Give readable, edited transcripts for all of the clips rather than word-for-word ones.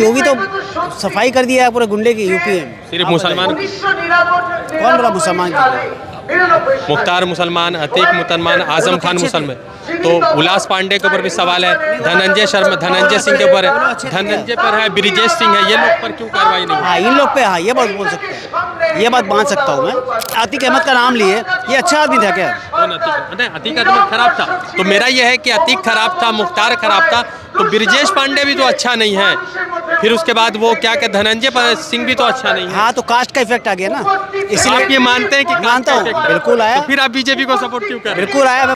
योगी तो सफाई कर दिया है पूरे गुंडे की यूपी में। सिर्फ मुसलमान कौन बोला मुसलमान की? मुख्तार मुसलमान, अतीक मुसलमान, आजम खान मुसलमान, तो उल्लास पांडे के ऊपर भी सवाल है, धनंजय सिंह के ऊपर है, धनंजय पर है, ब्रिजेश सिंह है, ये लोग पर क्यों कार्रवाई नहीं? हाँ, इन लोग पे हाँ, ये बात बोल सकते हैं, ये बात मान सकता हूँ मैं। अतीक अहमद का नाम लिए, ये अच्छा आदमी था क्या? कौन अतीक? नहीं, अतीक अहमद खराब था, तो मेरा यह है कि अतीक खराब था, मुख्तार खराब था, तो ब्रिजेश पांडे भी तो अच्छा नहीं है, फिर उसके बाद वो क्या कहते धनंजय सिंह भी तो अच्छा नहीं है। हाँ, तो कास्ट का इफेक्ट आ गया ना, इसलिए आप ये मानते हैं कि मानता हूँ, बिल्कुल आया। तो फिर आप बीजेपी को सपोर्ट क्यों कर रहे हैं? बिल्कुल आया।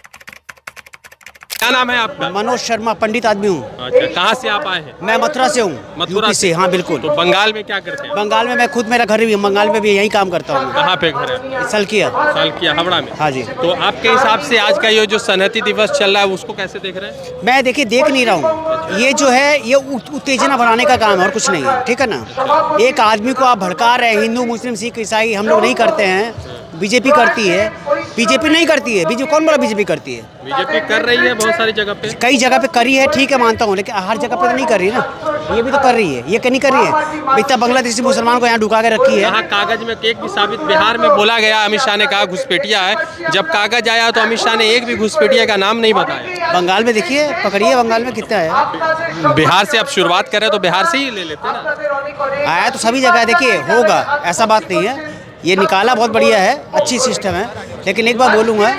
क्या नाम है आपका? मनोज शर्मा, पंडित आदमी हूँ। अच्छा, कहाँ से आप आए हैं? मैं मथुरा से हूँ, मथुरा यूपी से। हाँ बिल्कुल। तो बंगाल में क्या करते हैं? बंगाल में मैं खुद, मेरा घर भी बंगाल में भी यही काम करता हूँ। कहाँ पे घर है? सलकिया। सालकिया, हावड़ा में। हाँ जी। तो आपके हिसाब से आज का ये जो संहति दिवस चल रहा है उसको कैसे देख रहे हैं? मैं देखिए देख नहीं रहा हूँ, ये जो है ये उत्तेजना बढ़ाने का काम है और कुछ नहीं है, ठीक है ना। एक आदमी को आप भड़का रहे हैं, हिंदू मुस्लिम सिख ईसाई हम लोग नहीं करते हैं, बीजेपी करती है। बीजेपी नहीं करती है, बीजेपी कौन बोला बीजेपी करती है? बीजेपी कर रही है बहुत सारी जगह पे, कई जगह पे करी है, ठीक है मानता हूँ, लेकिन हर जगह पे तो नहीं कर रही ना। ये भी तो कर रही है, ये नहीं कर रही है। इतना बांग्लादेशी मुसलमान को यहाँ ढुका के रखी है। यहाँ कागज में एक भी साबित बिहार में बोला गया, अमित शाह ने कहा घुसपैठिया है, जब कागज आया तो अमित शाह ने एक भी घुसपैठिया का नाम नहीं बताया। बंगाल में देखिए, पकड़िए बंगाल में कितना है। बिहार से आप शुरुआत करें तो बिहार से ही ले लेते ना। आया तो सभी जगह, देखिए होगा, ऐसा बात नहीं है। ये निकाला बहुत बढ़िया है, अच्छी सिस्टम है, लेकिन एक बार बोलूँगा,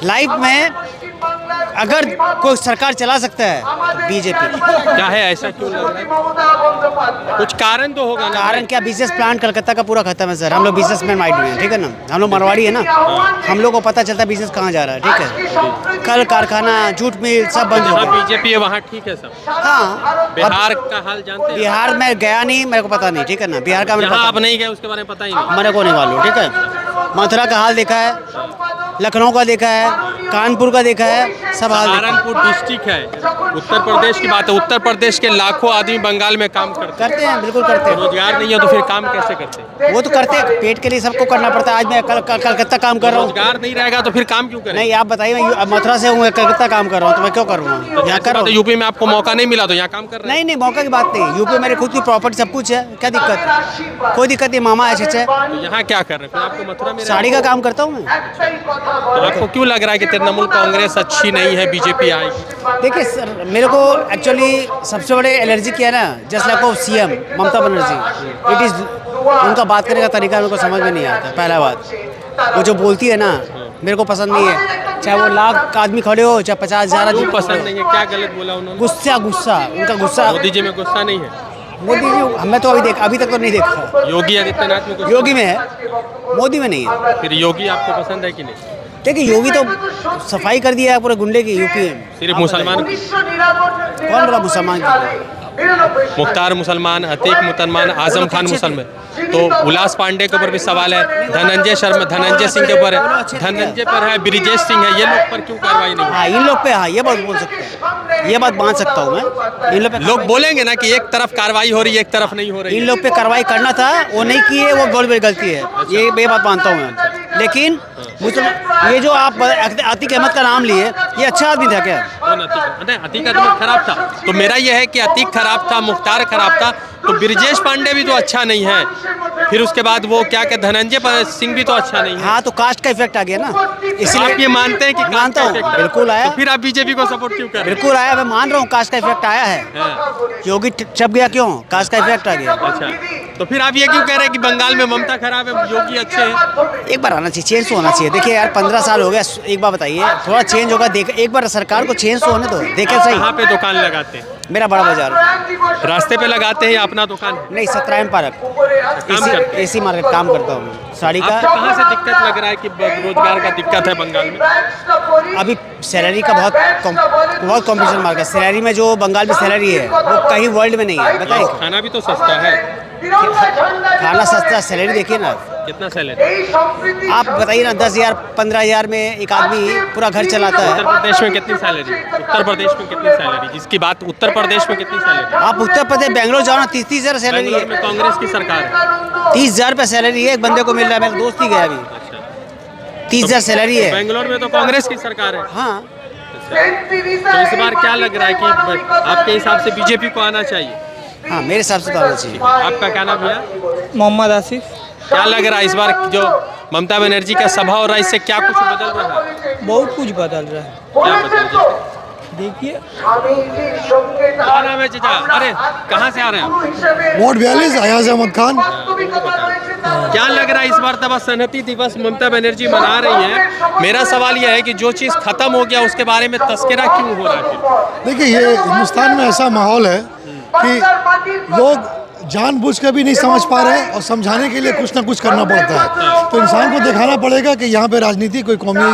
लाइफ में अगर कोई सरकार चला सकता है तो बीजेपी। क्या है, ऐसा क्यों लग रहा है? कुछ कारण तो होगा ना। कारण क्या, बिजनेस प्लान कलकत्ता का पूरा खत्म है सर। हम लोग बिजनेसमैन माइंड में हैं, ठीक है ना, हम लोग मरवाड़ी है ना, हम लोग को पता चलता है बिजनेस कहाँ जा रहा है, ठीक है। कल कारखाना, जूट मिल सब बंद हो जहाँ गया। बीजेपी है वहाँ ठीक है सब। हाँ, बिहार का हाल जानते हैं? बिहार में गया नहीं, मेरे को पता नहीं, ठीक है ना। बिहार का जहाँ आप नहीं गए उसके बारे में पता ही नहीं। मेरे को नहीं मालूम, ठीक है। मथुरा का हाल देखा है, लखनऊ का देखा है, कानपुर का देखा है, सब हाल। सहारनपुर डिस्ट्रिक्ट है, उत्तर प्रदेश की बात है, उत्तर प्रदेश के लाखों आदमी बंगाल में काम करते हैं, बिल्कुल करते हैं। रोजगार नहीं है तो फिर काम कैसे करते हैं? वो तो करते हैं, पेट के लिए सबको करना पड़ता है। आज मैं कलकत्ता काम कर रहा हूँ। रोजगार नहीं रहेगा तो फिर काम क्यों करें? नहीं, आप बताइए, मैं मथुरा से हूँ, कलकत्ता काम कर रहा हूँ, तो मैं क्यों करूँगा? यहाँ कर रहा हूँ। यूपी में आपको मौका नहीं मिला तो यहाँ काम कर रहे हैं? नहीं, मौका की बात नहीं, यूपी मेरी खुद की प्रॉपर्टी सब कुछ है, क्या दिक्कत है? कोई दिक्कत नहीं, मामा है, चचा है। तो यहाँ क्या कर रहे हैं फिर? आपको मथुरा में साड़ी का काम करता हूँ मैं। तो आपको क्यों लग रहा है कि तृणमूल कांग्रेस अच्छी नहीं है, बीजेपी आएगी? देखिए सर, मेरे को एक्चुअली सबसे बड़े एलर्जी क्या है ना, just like of CM Mamata Banerjee. It is, उनका बात करने का तरीका मेरे को समझ में नहीं आता। पहला बात, वो जो बोलती है ना, मेरे को पसंद नहीं है। चाहे वो लाख आदमी खड़े हो, चाहे 50,000 आदमी पसंद नहीं है? क्या गलत बोला उन्होंने? गुस्सा, उनका गुस्सा। मोदी जी में गुस्सा नहीं है? मोदी जी हमें तो अभी तक तो नहीं देखा। योगी आदित्यनाथ में गुस्सा? योगी में है, मोदी में नहीं है। फिर योगी आपको पसंद है कि नहीं? देखिए योगी तो सफाई कर दिया है पूरे गुंडे की यूपी में। सिर्फ मुसलमान? कौन बोला मुसलमान की? मुख्तार मुसलमान, अतीक मुसलमान, आजम खान मुसलमान, तो उल्लास पांडे के ऊपर भी सवाल है, धनंजय सिंह के ऊपर है, धनंजय पर है, ब्रिजेश सिंह है, ये लोग पर क्यों कार्रवाई नहीं? हाँ, इन लोग पे हाँ, ये बात बोल सकते हैं, ये बात मान सकता हूँ मैं। इन लोग बोलेंगे ना कि एक तरफ कार्रवाई हो रही है, एक तरफ नहीं हो रही। इन लोग पे कार्रवाई करना था, वो नहीं किए, वो बहुत बड़ी गलती है, ये बात मानता हूँ मैं। लेकिन ये जो आप अतीक अहमद का नाम लिए, ये अच्छा आदमी था क्या? कौन अतीक? नहीं, अतीक अहमद खराब था, तो मेरा यह है कि अतीक खराब था, मुख्तार खराब था, तो ब्रिजेश पांडे भी तो अच्छा नहीं है, फिर उसके बाद वो क्या कहते धनंजय सिंह भी तो अच्छा नहीं है। हाँ, तो कास्ट का इफेक्ट आ गया ना, इसलिए आप ये मानते हैं कि मानता हूँ, बिल्कुल आया। तो फिर आप बीजेपी को सपोर्ट क्यों कर रहे हैं? बिल्कुल आया, मैं मान रहा हूँ कास्ट का इफेक्ट आया है। योगी छप गया क्यों? कास्ट का इफेक्ट आ गया। अच्छा, तो फिर आप ये क्यों कह रहे हैं कि बंगाल में ममता खराब है, योगी अच्छे हैं? एक बार आना चाहिए, चेंज तो होना चाहिए। देखिए यार, 15 साल हो गया, एक बार बताइए, थोड़ा चेंज होगा। एक बार सरकार को चेंज तो होने दो, देखे सही। कहाँ पे दुकान लगाते हैं? मेरा बड़ा बाजार रास्ते पे लगाते हैं या अपना दुकान? नहीं, सतरायन पार्क, एसी मार्केट काम करता हूँ मैं, साड़ी का। आपको कहाँ से दिक्कत लग रहा है कि रोजगार का दिक्कत है बंगाल में? अभी सैलरी का बहुत कॉम्पिटिशन मार्केट। सैलरी में जो बंगाल में सैलरी है वो कहीं वर्ल्ड में नहीं है, बताइए। खाना भी तो सस्ता है। खाना सस्ता, सैलरी देखिए ना कितना सैलरी? आप बताइए ना, 10,000 15,000 में एक आदमी पूरा घर चलाता है। उत्तर प्रदेश में कितनी सैलरी? उत्तर प्रदेश में कितनी सैलरी? जिसकी बात, उत्तर प्रदेश में कितनी सैलरी? आप उत्तर प्रदेश बेंगलोर जाओ ना, 30,000 सैलरी है। में कांग्रेस की सरकार है, 30,000 रुपये सैलरी है, एक बंदे को मिल रहा है। मेरा दोस्त ही गया अभी, 30,000 सैलरी है। बेंगलोर में तो कांग्रेस की सरकार है। हाँ, तो इस बार क्या लग रहा है कि आपके हिसाब से बीजेपी को आना चाहिए? हाँ मेरे हिसाब से तो आना चाहिए। आपका क्या नाम है? मोहम्मद आसिफ। क्या लग रहा है इस बार जो ममता बनर्जी का सभा हो रहा है इससे क्या कुछ बदल रहा है? बहुत कुछ बदल रहा है। क्या बदल रहा देखिए क्या नाम है चाचा? अरे कहाँ से आ रहे हैं आप? वार्ड 42 अयाज अहमद खान। क्या लग रहा है इस बार तब संहति दिवस ममता बनर्जी मना रही है? मेरा सवाल यह है कि जो चीज़ खत्म हो गया उसके बारे में तस्करा क्यों हो रहा है फिर? देखिए ये हिंदुस्तान में ऐसा माहौल है कि लोग जानबूझ कर भी नहीं समझ पा रहे हैं और समझाने के लिए कुछ ना कुछ करना पड़ता है। तो इंसान को दिखाना पड़ेगा कि यहाँ पे राजनीति कोई कौमी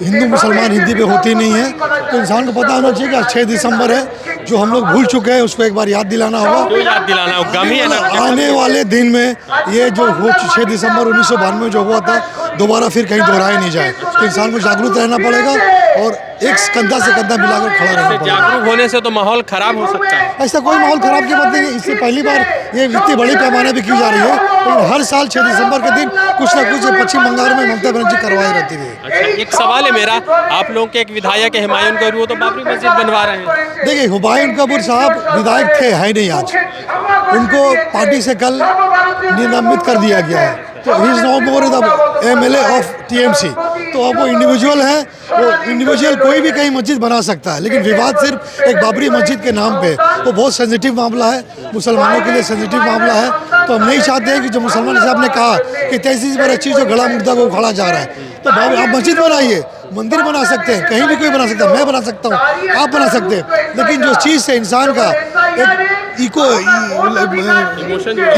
हिंदू मुसलमान हिंदी पे होती नहीं है। तो इंसान को पता होना चाहिए कि 6 दिसंबर है जो हम लोग भूल चुके हैं, उसको एक बार याद दिलाना होगा। क्यों याद दिलाना हो? गम ही है ना। आने वाले दिन में ये जो 6 दिसंबर 1992 जो हुआ था दोबारा फिर कहीं दोहराया नहीं जाए। तो इंसान को जागरूक रहना पड़ेगा और एक कंधा से कंधा मिलाकर खड़ा रहना पड़ेगा। जागरूक होने से तो माहौल खराब हो सकता है। ऐसा कोई माहौल खराब की बात नहीं है। इससे पहली बार ये इतनी बड़ी पैमाने पे की जा रही है, लेकिन हर साल 6 दिसंबर के दिन कुछ ना कुछ पश्चिम बंगाल में ममता बनर्जी करवाई रहती है। अच्छा, एक सवाल है मेरा, आप लोगों के एक विधायक है हुमायूं कबीर, वो तो बाबरी मस्जिद बनवा रहे हैं। देखिए हुमायूं कबीर साहब विधायक थे, है नहीं आज, उनको पार्टी से कल निलंबित कर दिया गया है। तो he is not more the MLA of TMC। तो अब वो इंडिविजुअल है, वो इंडिविजुअल कोई भी कहीं मस्जिद बना सकता है, लेकिन विवाद सिर्फ एक बाबरी मस्जिद के नाम पे, वो बहुत सेंसिटिव मामला है, मुसलमानों के लिए सेंसिटिव मामला है। तो हम नहीं चाहते हैं कि जो मुसलमान साहब ने कहा कि 33 बार अच्छी जो गला मुर्दा को उखाड़ा जा रहा है, तो आप मस्जिद बनाइए, मंदिर बना सकते हैं, कहीं भी कोई बना सकता है, मैं बना सकता हूँ, आप बना सकते हैं, लेकिन जो चीज़ से इंसान का एक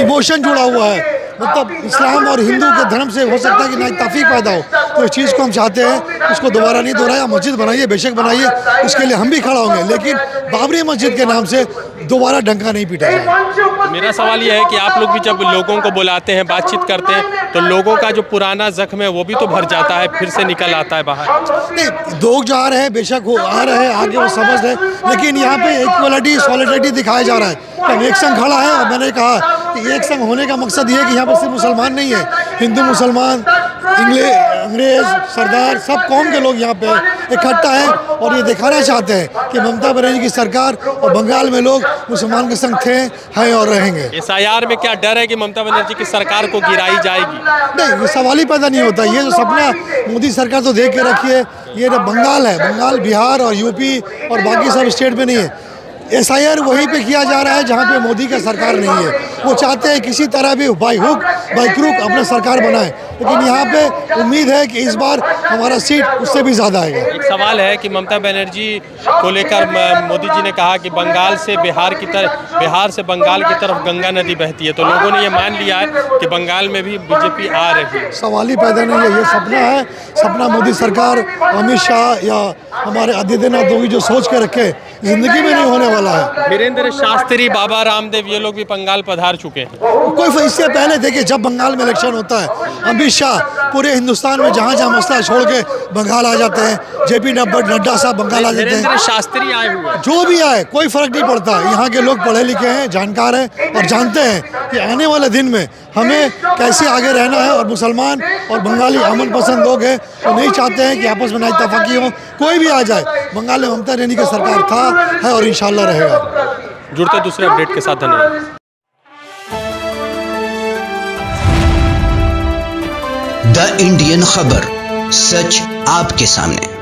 इमोशन जुड़ा हुआ है, मतलब इस्लाम और हिंदू के धर्म से हो सकता है कि नाइंसाफी पैदा हो, तो इस चीज़ को हम चाहते हैं उसको दोबारा नहीं दोहराया। मस्जिद बनाइए, बेशक बनाइए, उसके लिए हम भी खड़ा होंगे, लेकिन बाबरी मस्जिद के नाम से दोबारा डंका नहीं पीटा जाए। मेरा सवाल यह है कि आप लोग भी जब लोगों को बुलाते हैं, बातचीत करते हैं, तो लोगों का जो पुराना जख्म है वो भी तो भर जाता है, फिर से निकल आता है बाहर। नहीं, लोग जो आ रहे हैं बेशक वो आ रहे हैं, आगे वो समझ रहे हैं, लेकिन यहाँ पे इक्वलिटी सॉलिडरिटी दिखाया जा रहा है कि हम एक संग खड़ा है। और मैंने कहा कि एक संग होने का मकसद ये है कि यहाँ पर सिर्फ मुसलमान नहीं है, हिंदू मुसलमान अंग्रेज सरदार सब कौम के लोग यहाँ पे इकट्ठा हैं और ये दिखाना चाहते हैं कि ममता बनर्जी की सरकार और बंगाल में लोग मुसलमान के संग थे, हैं और रहेंगे। SIR में क्या डर है कि ममता बनर्जी की सरकार को गिराई जाएगी? नहीं, ये सवाल ही पैदा नहीं होता। ये जो सपना मोदी सरकार तो देख के रखी है, ये जो बंगाल है, बंगाल बिहार और यूपी और बाकी सब स्टेट में नहीं है। SIR वहीं पे किया जा रहा है जहाँ पे मोदी का सरकार नहीं है। वो चाहते हैं किसी तरह भी बाई हुक बाई क्रूक अपना सरकार बनाए, लेकिन यहाँ पे उम्मीद है कि इस बार हमारा सीट उससे भी ज़्यादा आएगा। एक सवाल है कि ममता बनर्जी को लेकर मोदी जी ने कहा कि बंगाल से बिहार की तरफ, बिहार से बंगाल की तरफ गंगा नदी बहती है, तो लोगों ने ये मान लिया है कि बंगाल में भी BJP आ रही है। सवाल ही पैदा नहीं है, ये सपना है। सपना मोदी सरकार, अमित शाह या हमारे आदित्यनाथ योगी जो सोच के रखे, जिंदगी में नहीं होने वाला है। वीरेंद्र शास्त्री, बाबा रामदेव, ये लोग भी बंगाल पधार चुके हैं। कोई इससे पहले देखिए जब बंगाल में इलेक्शन होता है, अमित शाह पूरे हिंदुस्तान में जहाँ जहाँ मसला छोड़ के बंगाल आ जाते हैं। JP नड्डा साहब बंगाल आ जाते हैं। वीरेंद्र शास्त्री आए हुए हैं। जो भी आए कोई फर्क नहीं पड़ता। यहाँ के लोग पढ़े लिखे हैं, जानकार हैं और जानते हैं कि आने वाले दिन में हमें कैसे आगे रहना है। और मुसलमान और बंगाली अमन पसंद लोग हैं, वो नहीं चाहते हैं कि आपस में नाइंसाफी हो। कोई भी आ जाए, बंगाल में ममता बनर्जी की सरकार था, है और इंशाल्लाह रहेगा। जुड़ते दूसरे अपडेट के साथ, धन्यवाद। द इंडियन खबर, सच आपके सामने।